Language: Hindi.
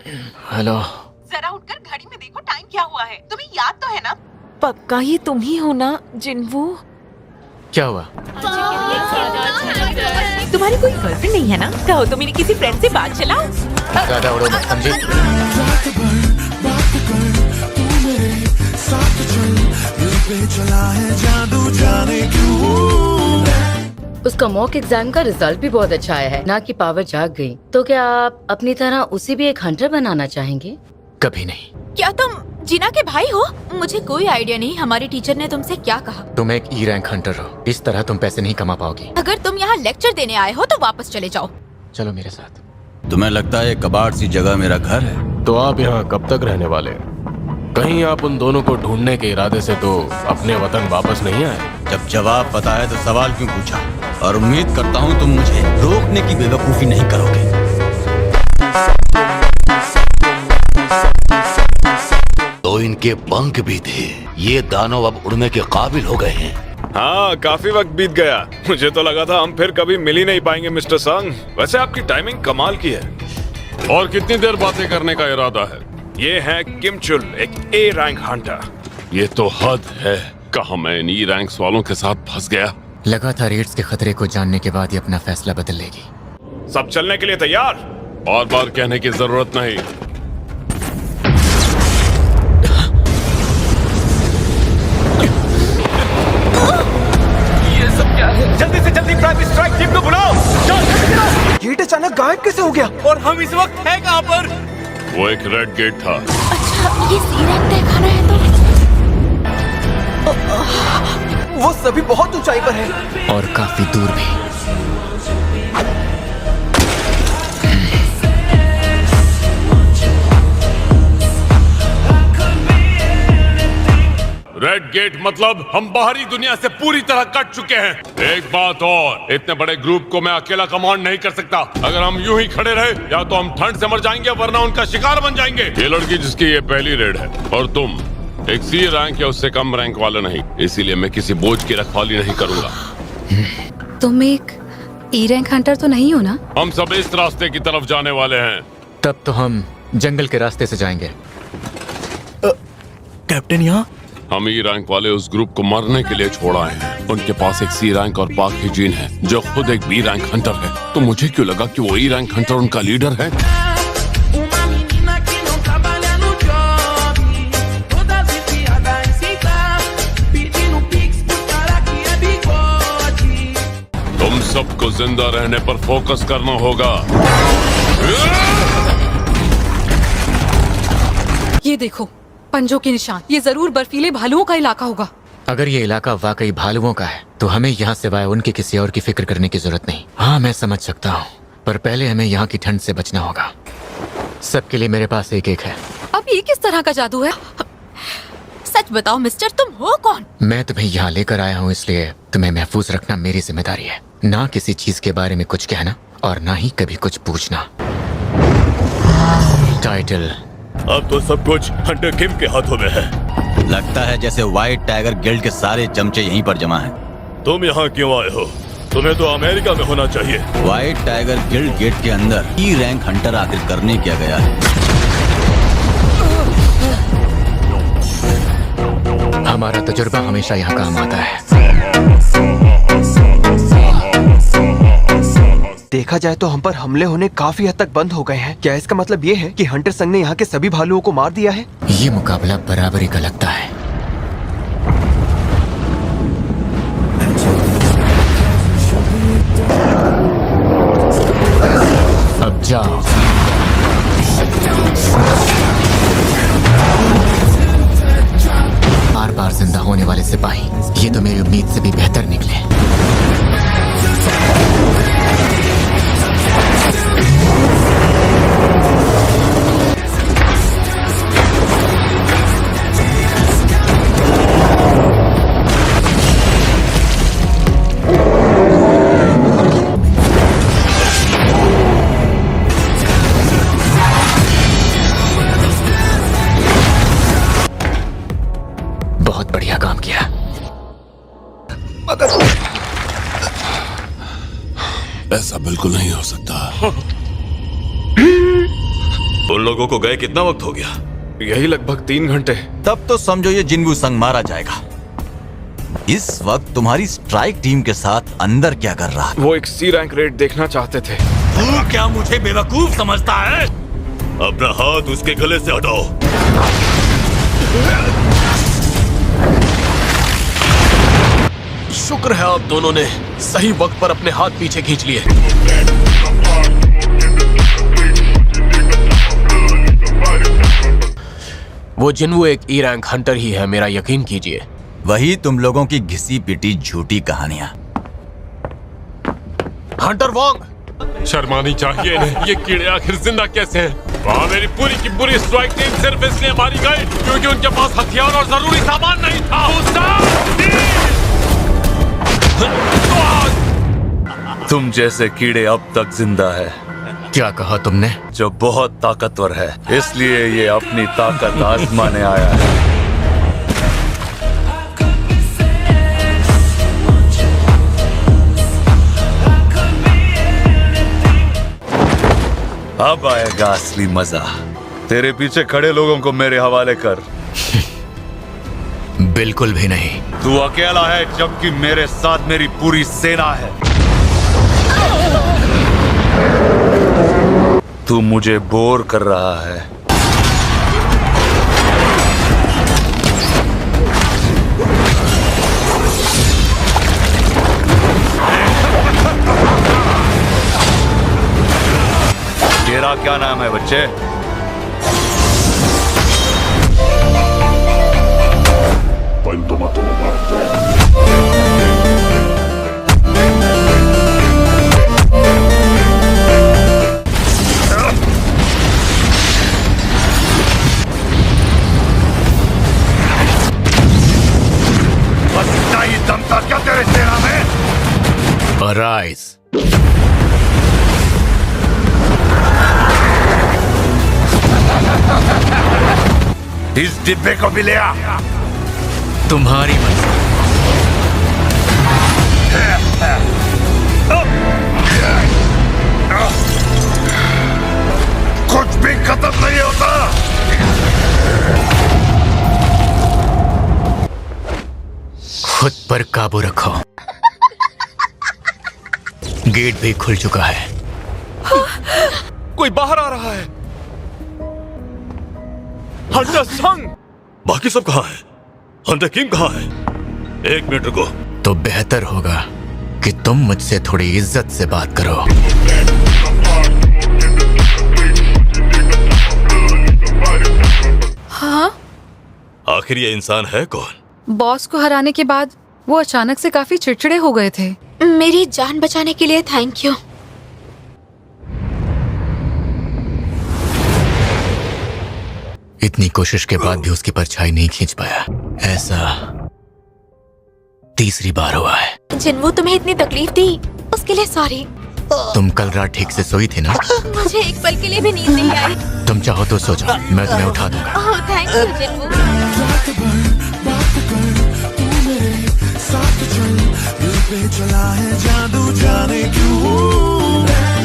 हेलो। जरा उठकर घड़ी में देखो टाइम क्या हुआ है। तुम्हें याद तो है ना? पक्का ये तुम ही हो ना जिन्वू? क्या हुआ? तुम्हारी कोई गर्लफ्रेंड नहीं है ना? कहो तो मेरी किसी फ्रेंड से बात चलाओ। ज्यादा उड़ो मत, समझी? उसका मॉक एग्जाम का रिजल्ट भी बहुत अच्छा आया है ना कि पावर जाग गई। तो क्या आप अपनी तरह उसे भी एक हंटर बनाना चाहेंगे? कभी नहीं। क्या तुम जीना के भाई हो? मुझे कोई आइडिया नहीं हमारी टीचर ने तुमसे क्या कहा। तुम एक ई रैंक हंटर हो, इस तरह तुम पैसे नहीं कमा पाओगी। अगर तुम यहाँ लेक्चर देने आए हो तो वापस चले जाओ। चलो मेरे साथ। तुम्हें लगता है कबाड़ सी जगह मेरा घर है? तो आप यहाँ कब तक रहने वाले हैं? कहीं आप उन दोनों को ढूंढने के इरादे से तो अपने वतन वापस नहीं आए? जब जवाब पता है तो सवाल क्यों पूछा? और उम्मीद करता हूँ तुम मुझे रोकने की बेवकूफी नहीं करोगे। तो इनके पंख भी थे। ये दानव अब उड़ने के काबिल हो गए हैं। हाँ, काफी वक्त बीत गया। मुझे तो लगा था हम फिर कभी मिल ही नहीं पाएंगे मिस्टर संग। वैसे आपकी टाइमिंग कमाल की है। और कितनी देर बातें करने का इरादा है? ये है किम चुल, एक ए रैंक हंटर। ये तो हद है। कहाँ मैं इन ई रैंक्स वालों के साथ फंस गया। लगातार एड्स के खतरे को जानने के बाद ये अपना फैसला बदल लेगी। सब चलने के लिए तैयार? बार बार कहने की जरूरत नहीं। ये सब क्या है? जल्दी से जल्दी प्राइवेट स्ट्राइक टीम को बुलाओ। गेट अचानक गायब कैसे हो गया? और हम इस वक्त हैं कहाँ पर? वो एक रेड गेट था। अच्छा ये सी रैंक तय खाना है तो? वो सभी बहुत ऊंचाई पर है और काफी दूर भी। रेड गेट मतलब हम बाहरी दुनिया से पूरी तरह कट चुके हैं। एक बात और, इतने बड़े ग्रुप को मैं अकेला कमांड नहीं कर सकता। अगर हम यूं ही खड़े रहे या तो हम ठंड से मर जाएंगे वरना उनका शिकार बन जाएंगे। ये लड़की जिसकी ये पहली रेड है और तुम एक सी रैंक या उससे कम रैंक वाला नहीं, इसीलिए मैं किसी बोझ की रखवाली नहीं करूंगा। तुम एक ई रैंक हंटर तो नहीं हो ना? हम सब इस रास्ते की तरफ जाने वाले हैं। तब तो हम जंगल के रास्ते से जाएंगे। कैप्टन यहाँ? हम ई रैंक वाले उस ग्रुप को मरने के लिए छोड़ आए हैं। उनके पास एक सी रैंक और पाक ही जीन है जो खुद एक बी रैंक हंटर है। तो मुझे क्यों लगा कि वो ई रैंक हंटर उनका लीडर है? तुम सबको जिंदा रहने पर फोकस करना होगा। ये देखो पंजों के निशान। ये जरूर बर्फीले भालुओं का इलाका होगा। अगर ये इलाका वाकई भालुओं का है तो हमें यहाँ सिवाय उनके किसी और की फिक्र करने की जरूरत नहीं। हाँ मैं समझ सकता हूँ, पर पहले हमें यहाँ की ठंड से बचना होगा। सबके लिए मेरे पास एक एक है। अब ये किस तरह का जादू है? सच बताओ मिस्टर, तुम हो कौन? मैं तुम्हें यहाँ लेकर आया हूँ इसलिए तुम्हें महफूज रखना मेरी जिम्मेदारी है। ना किसी चीज के बारे में कुछ कहना और ना ही कभी कुछ पूछना। टाइटल अब तो सब कुछ हंटर किम के हाथों में है। लगता है जैसे व्हाइट टाइगर गिल्ड के सारे चमचे यहीं पर जमा हैं। तुम यहाँ क्यों आए हो? तुम्हें तो अमेरिका में होना चाहिए। व्हाइट टाइगर गिल्ड गेट के अंदर ई रैंक हंटर आखिर करने क्या गया है? हमारा तजुर्बा हमेशा यहाँ काम आता है। देखा जाए तो हम पर हमले होने काफी हद तक बंद हो गए हैं। क्या इसका मतलब ये है कि हंटर संघ ने यहाँ के सभी भालुओं को मार दिया है? ये मुकाबला बराबरी का लगता है। अब जाओ। बार बार जिंदा होने वाले सिपाही, ये तो मेरी उम्मीद से भी बेहतर निकले। बहुत बढ़िया काम किया। ऐसा बिल्कुल नहीं हो सकता। उन लोगों को गए कितना वक्त हो गया? यही लगभग 3 घंटे। तब तो समझो ये जिन्वू संग मारा जाएगा। इस वक्त तुम्हारी स्ट्राइक टीम के साथ अंदर क्या कर रहा है? वो एक सी रैंक रेड देखना चाहते थे। तू क्या मुझे बेवकूफ समझता है? अपना हाथ उसके गले से हटाओ। शुक्र है आप दोनों ने सही वक्त पर अपने हाथ पीछे खींच लिए। वो जिन्वू एक ई रैंक हंटर ही है, मेरा यकीन कीजिए। वही तुम लोगों की घिसी पिटी झूठी कहानियां। हंटर वोंग, शर्मानी चाहिए इन्हें। ये कीड़े आखिर जिंदा कैसे हैं? वहाँ मेरी पूरी की पूरी स्ट्राइक टीम सिर्फ इसलिए मारी गई क्योंकि उनके पास हथियार और जरूरी सामान नहीं था। तुम जैसे कीड़े अब तक जिंदा है। क्या कहा तुमने? जो बहुत ताकतवर है, इसलिए ये अपनी ताकत आजमाने आया है। अब आएगा असली मजा। तेरे पीछे खड़े लोगों को मेरे हवाले कर। बिल्कुल भी नहीं। तू अकेला है जबकि मेरे साथ मेरी पूरी सेना है। तू मुझे बोर कर रहा है। तेरा क्या नाम है बच्चे? बस इतना ही दम था क्या तेरे सेना में? Arise. इस डिब्बे को भी ले आ। तुम्हारी मर्जी। कुछ भी खत्म नहीं होता। खुद पर काबू रखो। गेट भी खुल चुका है। कोई बाहर आ रहा है। हंटर संग। बाकी सब कहाँ है? हंटर किम कहाँ है? 1 मिनट रुको। तो बेहतर होगा कि तुम मुझसे थोड़ी इज्जत से बात करो। हाँ, आखिर ये इंसान है कौन? बॉस को हराने के बाद वो अचानक से काफी चिड़चिड़े हो गए थे। मेरी जान बचाने के लिए थैंक यू। इतनी कोशिश के बाद भी उसकी परछाई नहीं खींच पाया। ऐसा 3री बार हुआ है। जिन्वू तुम्हें इतनी तकलीफ दी उसके लिए सॉरी। तुम कल रात ठीक से सोई थी ना? मुझे एक पल के लिए भी नींद नहीं आई। तुम चाहो तो सो जाओ, मैं तुम्हें उठा दूंगा। Oh thank you जिन्वू। चला है जादू जाने क्यों।